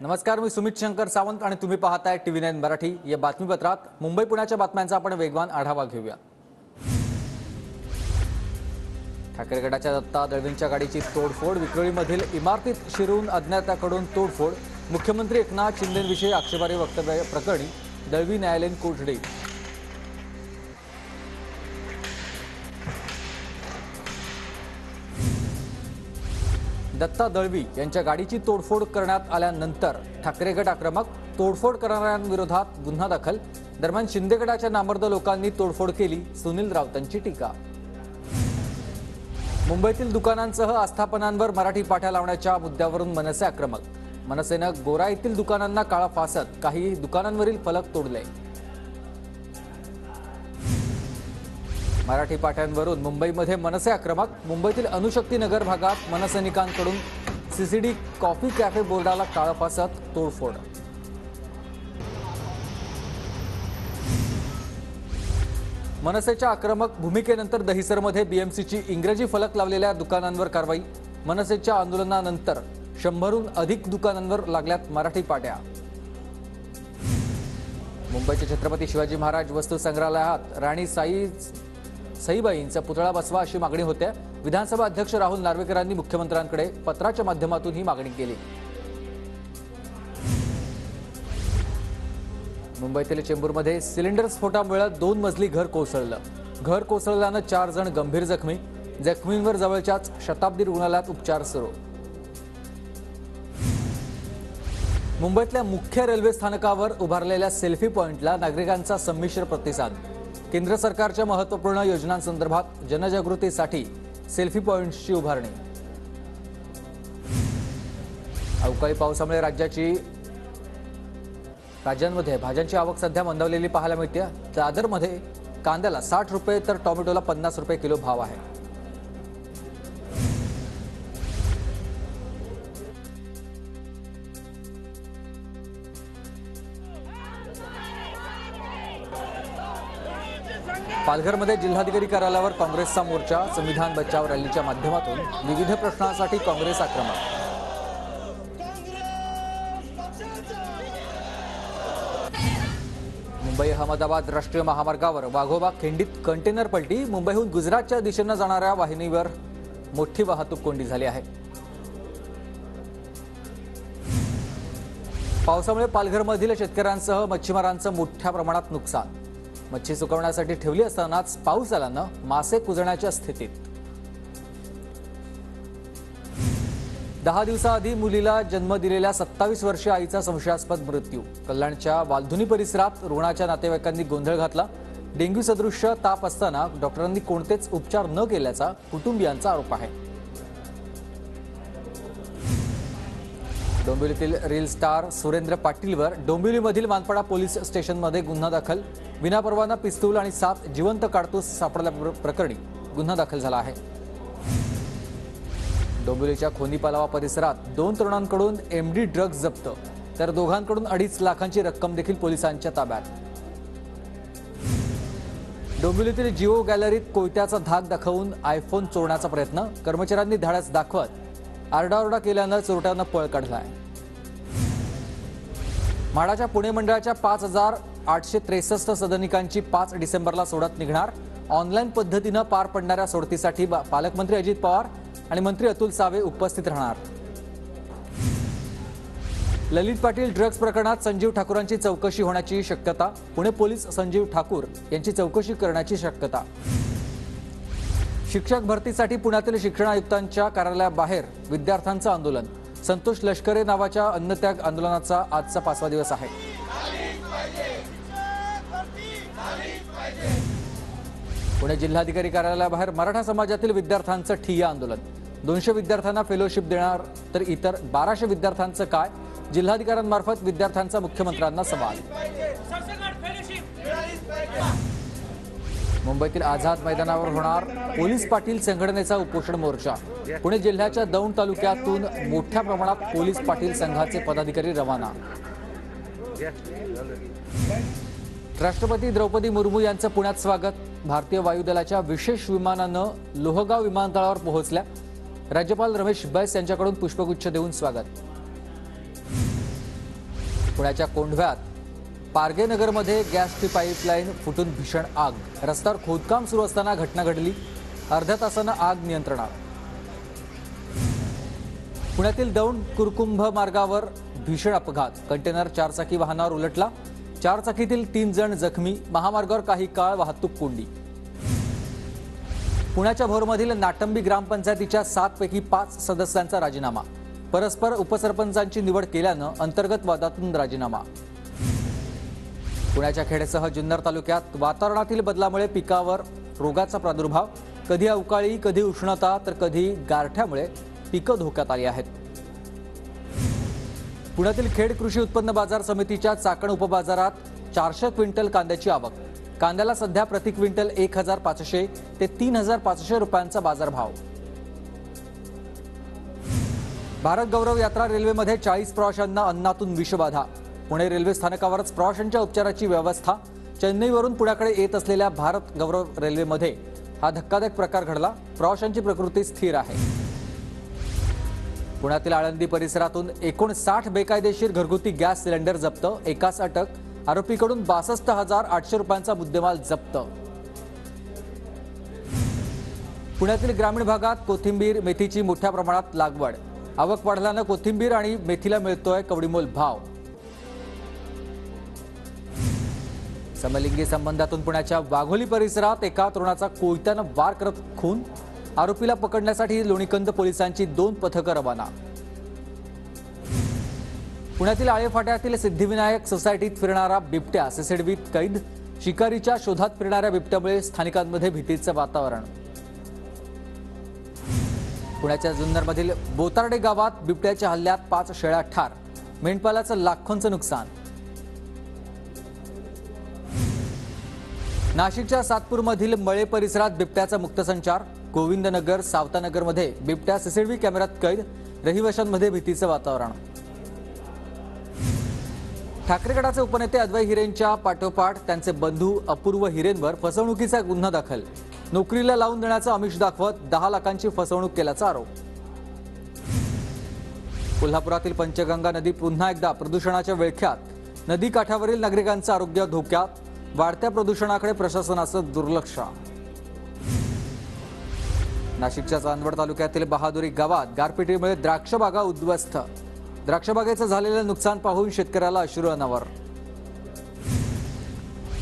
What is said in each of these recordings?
नमस्कार, मी सुमित शंकर सावंत आणि तुम्ही पाहताय TV9 मराठी। या बातमीपत्रात मुंबई पुण्याच्या बातम्यांचा आपण वेगवान आढावा घेऊया। ठाकरे गटाच्या दत्ता दळवींच्या गाडीची तोडफोड, विक्रोळीमधील इमारतीत शिरून अज्ञाताकडून तोडफोड, मुख्यमंत्री एकनाथ शिंदेंविषयी आक्षेपार्ह वक्तव्य प्रकरणी दळवी न्यायालयीन कोठडी। दत्ता दळवी यांच्या गाडीची तोडफोड करण्यात आल्यानंतर ठाकरे गट आक्रमक, तोडफोड करणाऱ्यांविरोधात गुन्हा दाखल। दरम्यान शिंदे गटाच्या नामर्द लोकांनी तोडफोड केली, सुनील राऊतांची टीका। मुंबईतील दुकानांसह आस्थापनांवर मराठी पाट्या लावण्याच्या मुद्द्यावरून मनसे आक्रमक। मनसेनं गोरा येथील दुकानांना काळा फासत काही दुकानांवरील फलक तोडले। मराठी पाट्यांवरून मुंबईमध्ये मनसे आक्रमक। मुंबईतील अणुशक्ती नगर भागात मनसैनिकांकडून CCD कॉफी कॅफे बोर्डाला काळं फासत तोडफोड। मनसेच्या आक्रमक भूमिकेनंतर दहिसरमध्ये BMCची इंग्रजी फलक लावलेल्या दुकानांवर कारवाई। मनसेच्या आंदोलनानंतर 100हून अधिक दुकानांवर लागल्यात मराठी पाट्या। मुंबईच्या छत्रपती शिवाजी महाराज वस्तू संग्रहालयात राणी साईबाईंचा पुतळा बसवा अशी मागणी होते। विधानसभा अध्यक्ष राहुल नार्वेकरांनी मुख्यमंत्र्यांकडे पत्राच्या माध्यमातून ही मागणी केली। मुंबईतील चेंबूरमध्ये सिलेंडर स्फोटामुळे 2 मजली घर कोसळलं। घर कोसळल्यानं 4 जण गंभीर जखमी। जखमींवर जवळच्याच शताब्दी रुग्णालयात उपचार सुरू। मुंबईतल्या मुख्य रेल्वे स्थानकावर उभारलेल्या सेल्फी पॉइंटला नागरिकांचा संमिश्र प्रतिसाद। केंद्र सरकारच्या महत्त्वपूर्ण योजनांसंदर्भात जनजागृतीसाठी सेल्फी पॉइंट्सची उभारणी। अवकाळी पावसामुळे राज्यांमध्ये भाज्यांची आवक सध्या मंदावलेली पाहायला मिळते। दादरमध्ये कांद्याला 60 रुपये तर टोमॅटोला 50 रुपये किलो भाव आहे। पालघरमध्ये जिल्हाधिकारी कार्यालयावर काँग्रेसचा मोर्चा। संविधान बचाव रॅलीच्या माध्यमातून विविध प्रश्नांसाठी काँग्रेस आक्रमक। मुंबई अहमदाबाद राष्ट्रीय महामार्गावर वाघोबा खिंडीत कंटेनर पलटी। मुंबईहून गुजरातच्या दिशेने जाणाऱ्या वाहिनीवर मोठी वाहतूक कोंडी झाली आहे। पावसामुळे पालघरमधील शेतकऱ्यांसह मच्छीमारांचं मोठ्या प्रमाणात नुकसान। मच्छी सुकवण्यासाठी ठेवली असतानाच पाऊस आल्यानं मासे कुजण्याच्या स्थितीत। 10 दिवसाआधी मुलीला जन्म दिलेल्या 27 वर्षीय आईचा संशयास्पद मृत्यू। कल्याणच्या वालधुनी परिसरात रुग्णाच्या नातेवाईकांनी गोंधळ घातला। डेंग्यू सदृश्य ताप असताना डॉक्टरांनी कोणतेच उपचार न केल्याचा कुटुंबियांचा आरोप आहे। डोंबिवलीतील रील स्टार सुरेंद्र पाटीलवर डोंबिवलीमधील मानपाडा पोलीस स्टेशनमध्ये गुन्हा दाखल। विनापरवाना पिस्तूल आणि 7 जिवंत काडतूस सापडल्या प्रकरणी गुन्हा दाखल झाला आहे। डोंबिवलीच्या खोनीपालावा परिसरात 2 तरुणांकडून MD ड्रग्ज जप्त, तर दोघांकडून 2.5 लाखांची रक्कम देखील पोलिसांच्या ताब्यात। डोंबिवलीतील जिओ गॅलरीत कोयत्याचा धाक दाखवून आयफोन चोरण्याचा प्रयत्न। कर्मचाऱ्यांनी धाडस दाखवत आरडाओरडा केल्यानं चोरट्यानं पळ काढलाय। म्हाडाच्या पुणे मंडळाच्या 5863 सदनिकांची 5 डिसेंबरला सोडत निघणार। ऑनलाईन पद्धतीनं पार पडणाऱ्या सोडतीसाठी पालकमंत्री अजित पवार आणि मंत्री अतुल सावे उपस्थित राहणार। ललित पाटील ड्रग्ज प्रकरणात संजीव ठाकूरांची चौकशी होण्याची शक्यता। पुणे पोलीस संजीव ठाकूर यांची चौकशी करण्याची शक्यता। शिक्षक भरतीसाठी पुण्यातील शिक्षण आयुक्तांच्या कार्यालयाबाहेर विद्यार्थ्यांचं आंदोलन। संतोष लष्करे नावाच्या अन्नत्याग आंदोलनाचा आजचा 5वा दिवस आहे। पुणे जिल्हाधिकारी कार्यालयाबाहेर मराठा समाजातील विद्यार्थ्यांचं ठिय्या आंदोलन। 200 विद्यार्थ्यांना फेलोशिप देणार, तर इतर 1200 विद्यार्थ्यांचं काय? जिल्हाधिकाऱ्यांमार्फत विद्यार्थ्यांचा मुख्यमंत्र्यांना सवाल। मुंबईतील आझाद मैदानावर होणार पोलीस पाटील संघटनेचा उपोषण मोर्चा। पुणे जिल्ह्याच्या दौंड तालुक्यातून मोठ्या प्रमाणात पोलीस पाटील संघाचे पदाधिकारी रवाना। राष्ट्रपती द्रौपदी मुर्मू यांचं पुण्यात स्वागत। भारतीय वायुदलाच्या विशेष विमानानं लोहगाव विमानतळावर पोहोचल्या। राज्यपाल रमेश बैस यांच्याकडून पुष्पगुच्छ देऊन स्वागत। पुण्याच्या कोंढव्यात पारगेनगरमध्ये गॅसची पाईपलाईन फुटून भीषण आग. रस्त्यावर खोदकाम सुरू असताना घटना घडली. अर्ध्या तासानं आग नियंत्रणात. पुण्यातील दौंड कुरकुंभ मार्गावर भीषण अपघात. कंटेनर चारचाकी वाहनावर उलटला. चारचाकीतील 3 जण जखमी. महामार्गावर काही काळ वाहतूक कोंडी. पुण्याच्या भोरमधील नाटंबी ग्रामपंचायतीच्या 7 पैकी 5 सदस्यांचा राजीनामा. परस्पर उपसरपंचांची निवड केल्यानं अंतर्गत वादातून राजीनामा. पुण्याच्या खेडसह जुन्नर तालुक्यात वातावरणातील बदलामुळे पिकावर रोगाचा प्रादुर्भाव. कधी अवकाळी, कधी उष्णता तर कधी गारठ्यामुळे पिकं धोक्यात आली आहेत. पुण्यातील खेड कृषी उत्पन्न बाजार समितीच्या चाकण उपबाजारात 400 क्विंटल कांद्याची आवक. कांद्याला सध्या प्रति क्विंटल 1500 ते 3500 रुपयांचा बाजारभाव. भारत गौरव यात्रा रेल्वेमध्ये 40 प्रवाशांना अन्नातून विषबाधा. पुणे रेल्वे स्थानकावरच प्रवाशांच्या उपचाराची व्यवस्था. चेन्नईवरून पुण्याकडे येत असलेल्या भारत गौरव रेल्वेमध्ये हा धक्कादायक प्रकार घडला. प्रवाशांची प्रकृती स्थिर आहे. पुण्यातील आळंदी परिसरातून 59 बेकायदेशीर घरगुती गॅस सिलेंडर जप्त. एकास अटक. आरोपीकडून 62,800 रुपयांचा मुद्देमाल जप्त. पुण्यातील ग्रामीण भागात कोथिंबीर, मेथीची मोठ्या प्रमाणात लागवड. आवक वाढल्यानं कोथिंबीर आणि मेथीला मिळतोय कवडीमोल भाव. समलिंगी संबंधातून पुण्याच्या वाघोली परिसरात एका तरुणाचा कोयत्यानं वार करत खून. आरोपीला पकडण्यासाठी लोणीकंद पोलिसांची 2 पथकं रवाना. पुण्यातील आळेफाट्यातील सिद्धिविनायक सोसायटीत फिरणारा बिबट्या सीसीटीव्हीत कैद. शिकारीच्या शोधात फिरणाऱ्या बिबट्यामुळे स्थानिकांमध्ये भीतीचं वातावरण. पुण्याच्या जुन्नरमधील बोतार्डे गावात बिबट्याच्या हल्ल्यात 5 शेळ्या ठार. मेंढपालाचं लाखोंचं नुकसान. नाशिकच्या सातपूरमधील मळे परिसरात बिबट्याचा मुक्तसंचार. गोविंदनगर, सावतानगरमध्ये बिबट्या सीसीटीव्ही कॅमेऱ्यात कैद. रहिवाशांमध्ये भीतीचं वातावरण. ठाकरे गटाचे उपनेते अद्वै हिरेंच्या पाठोपाठ त्यांचे बंधू अपूर्व हिरेंवर फसवणुकीचा गुन्हा दाखल. नोकरीला लावून देण्याचं आमिष दाखवत 10 लाखांची फसवणूक केल्याचा आरोप. कोल्हापुरातील पंचगंगा नदी पुन्हा एकदा प्रदूषणाच्या विळख्यात. नदी काठावरील नागरिकांचं आरोग्य धोक्यात. वाढत्या प्रदूषणाकडे प्रशासनाचं दुर्लक्ष. नाशिकच्या चांदवड तालुक्यातील बहादुरी गावात गारपिटीमुळे द्राक्ष बागा उद्ध्वस्त. द्राक्षबागेचं झालेलं नुकसान पाहून शेतकऱ्याला अश्रू अनावर.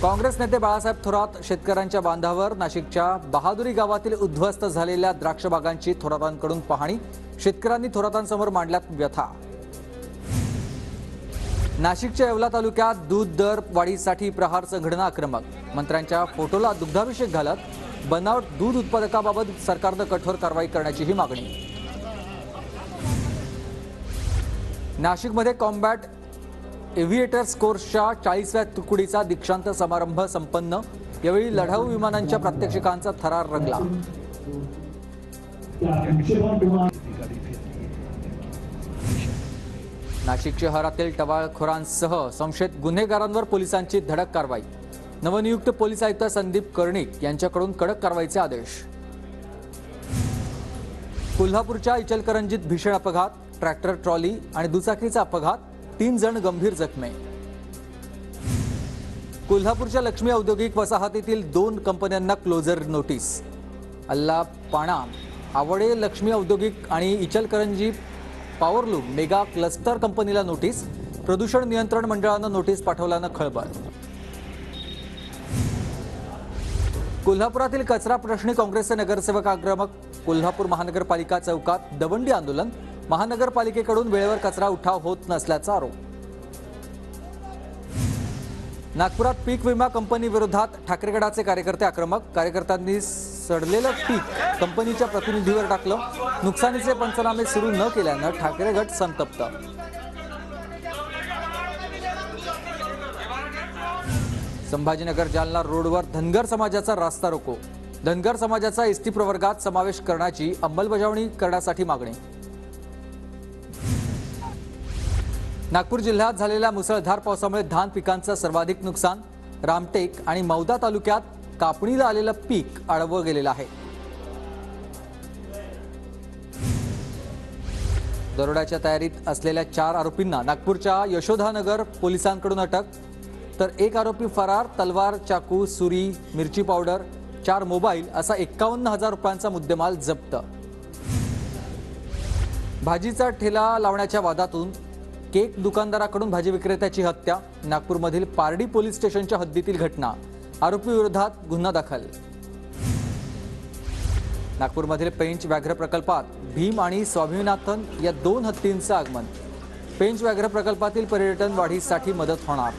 काँग्रेस नेते बाळासाहेब थोरात शेतकऱ्यांच्या बांधावर. नाशिकच्या बहादुरी गावातील उद्ध्वस्त झालेल्या द्राक्षबागांची थोरातांकडून पाहणी. शेतकऱ्यांनी थोरातांसमोर मांडल्यात व्यथा. नाशिकच्या येवला तालुक्यात दूध दर वाढीसाठी प्रहार संघटना आक्रमक. मंत्र्यांच्या फोटोला दुग्धाभिषेक घालत बनावट दूध उत्पादकाबाबत सरकारनं कठोर कारवाई करण्याचीही मागणी. नाशिकमध्ये कॉम्बॅट एव्हिएटर्स कोर्सच्या 40व्या तुकडीचा दीक्षांत समारंभ संपन्न. यावेळी लढाऊ विमानांच्या प्रात्यक्षिकांचा थरार रंगला. नाशिक शहरातील टवाळखोरांसह संशयित गुन्हेगारांवर पोलिसांची धडक कारवाई. नवनियुक्त पोलीस आयुक्त संदीप कर्णिक यांच्याकडून कडक कारवाईचे आदेश. कोल्हापूरच्या इचलकरंजीत भीषण अपघात. ट्रॅक्टर, ट्रॉली आणि दुचाकीचा अपघात. 3 जण गंभीर जखमी. कोल्हापूरच्या लक्ष्मी औद्योगिक वसाहतीतील 2 कंपन्यांना क्लोजर नोटीस. अल्लापाणा, आवडे लक्ष्मी औद्योगिक आणि इचलकरंजी पॉवरलूम मेगा क्लस्टर कंपनीला नोटीस. प्रदूषण नियंत्रण मंडळानं नोटीस पाठवल्यानं खळबळ. कोल्हापुरातील कचरा प्रश्नी काँग्रेसचे नगरसेवक आक्रमक. कोल्हापूर महानगरपालिका चौकात दवंडी आंदोलन. महानगरपालिकेकडून वेळेवर कचरा उठाव होत नसल्याचा आरोप. नागपुरात पीक विमा कंपनी विरोधात ठाकरे गटाचे कार्यकर्ते आक्रमक. कार्यकर्त्यांनी सडलेलं पीक कंपनीच्या प्रतिनिधीवर टाकलं. नुकसानीचे पंचनामे सुरू न केल्यानं ठाकरे गट संतप्त. संभाजीनगर जालना रोडवर धनगर समाजाचा रास्ता रोको. धनगर समाजाचा एसटी प्रवर्गात समावेश करण्याची अंमलबजावणी करण्यासाठी मागणी. नागपूर जिल्ह्यात झालेल्या मुसळधार पावसामुळे धान पिकांचं सर्वाधिक नुकसान. रामटेक आणि मौदा तालुक्यात कापणीला आलेलं पीक आडवं गेलेलं आहे. दरोड्याच्या तयारीत असलेल्या 4 आरोपींना नागपूरच्या यशोधानगर पोलिसांकडून अटक, तर एक आरोपी फरार. तलवार, चाकू, सुरी, मिरची पावडर, 4 मोबाईल असा 51,000 रुपयांचा मुद्देमाल जप्त. भाजीचा ठेला लावण्याच्या वादातून केक दुकानदाराकडून भाजी विक्रेत्याची हत्या. नागपूरमधील पारडी पोलीस स्टेशनच्या हद्दीतील घटना. आरोपी विरोधात गुन्हा दाखल. नागपूरमधील पेंच व्याघ्र प्रकल्पात भीम आणि स्वामीनाथन या 2 हत्तींचं आगमन. पेंच व्याघ्र प्रकल्पातील पर्यटन वाढीसाठी मदत होणार.